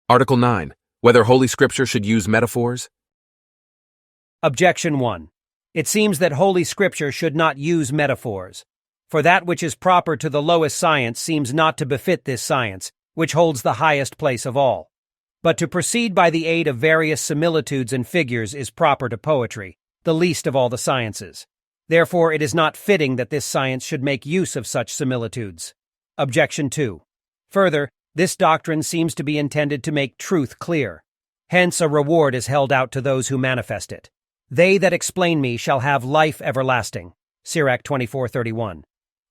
Article 9. Whether Holy Scripture should use metaphors? Objection 1. It seems that Holy Scripture should not use metaphors. For that which is proper to the lowest science seems not to befit this science, which holds the highest place of all. But to proceed by the aid of various similitudes and figures is proper to poetry, the least of all the sciences. Therefore it is not fitting that this science should make use of such similitudes. Objection 2. Further, this doctrine seems to be intended to make truth clear. Hence a reward is held out to those who manifest it. They that explain me shall have life everlasting. Sirach 24:31.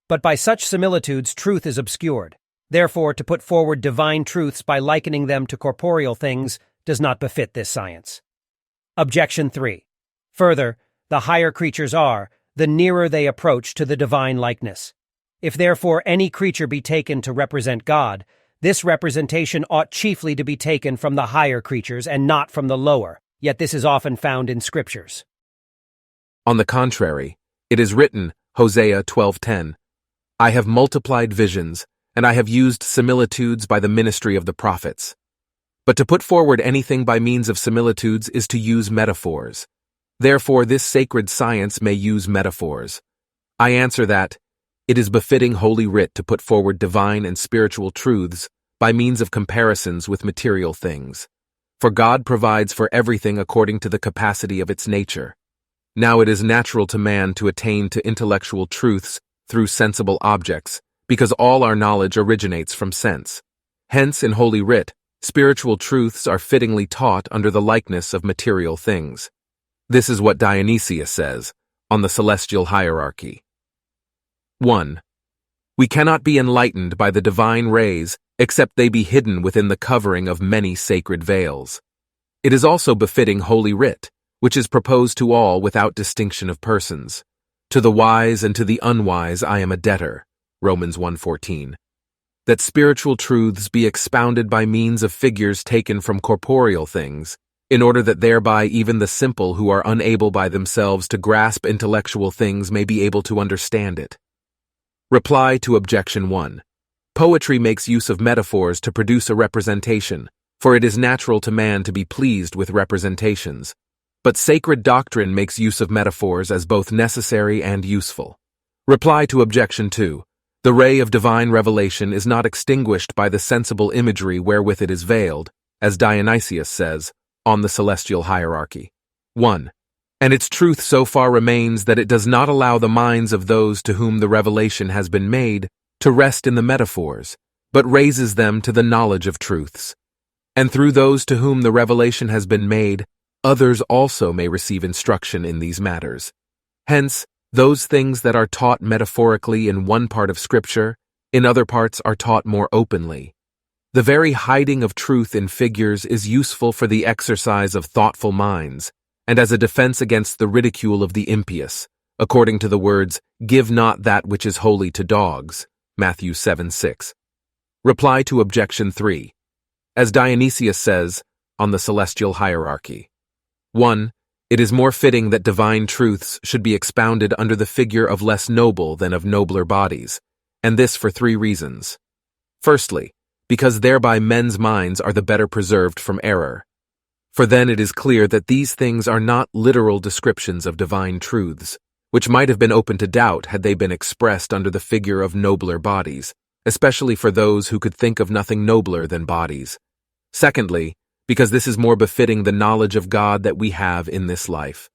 But by such similitudes truth is obscured. Therefore, to put forward divine truths by likening them to corporeal things does not befit this science. Objection 3. Further, the higher creatures are, the nearer they approach to the divine likeness. If therefore any creature be taken to represent God, this representation ought chiefly to be taken from the higher creatures and not from the lower, yet this is often found in scriptures. On the contrary, it is written, Hosea 12:10, I have multiplied visions, and I have used similitudes by the ministry of the prophets. But to put forward anything by means of similitudes is to use metaphors. Therefore this sacred science may use metaphors. I answer that, it is befitting Holy Writ to put forward divine and spiritual truths by means of comparisons with material things. For God provides for everything according to the capacity of its nature. Now it is natural to man to attain to intellectual truths through sensible objects, because all our knowledge originates from sense. Hence, in Holy Writ, spiritual truths are fittingly taught under the likeness of material things. This is what Dionysius says on the celestial hierarchy. 1. We cannot be enlightened by the divine rays except they be hidden within the covering of many sacred veils. It is also befitting Holy Writ, which is proposed to all without distinction of persons. To the wise and to the unwise I am a debtor, Romans 1:14. That spiritual truths be expounded by means of figures taken from corporeal things, in order that thereby even the simple who are unable by themselves to grasp intellectual things may be able to understand it. Reply to Objection 1. Poetry makes use of metaphors to produce a representation, for it is natural to man to be pleased with representations. But sacred doctrine makes use of metaphors as both necessary and useful. Reply to Objection 2. The ray of divine revelation is not extinguished by the sensible imagery wherewith it is veiled, as Dionysius says, on the celestial hierarchy. 1. And its truth so far remains that it does not allow the minds of those to whom the revelation has been made to rest in the metaphors, but raises them to the knowledge of truths. And through those to whom the revelation has been made, others also may receive instruction in these matters. Hence, those things that are taught metaphorically in one part of Scripture, in other parts are taught more openly. The very hiding of truth in figures is useful for the exercise of thoughtful minds, and as a defense against the ridicule of the impious, according to the words, Give not that which is holy to dogs, Matthew 7:6. Reply to Objection 3. As Dionysius says, on the celestial hierarchy. 1. It is more fitting that divine truths should be expounded under the figure of less noble than of nobler bodies, and this for 3 reasons. Firstly, because thereby men's minds are the better preserved from error. For then it is clear that these things are not literal descriptions of divine truths, which might have been open to doubt had they been expressed under the figure of nobler bodies, especially for those who could think of nothing nobler than bodies. Secondly, because this is more befitting the knowledge of God that we have in this life.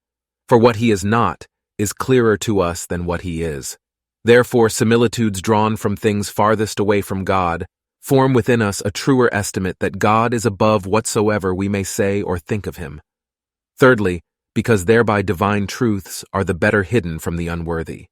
For what he is not is clearer to us than what he is. Therefore, similitudes drawn from things farthest away from God form within us a truer estimate that God is above whatsoever we may say or think of him. Thirdly, because thereby divine truths are the better hidden from the unworthy.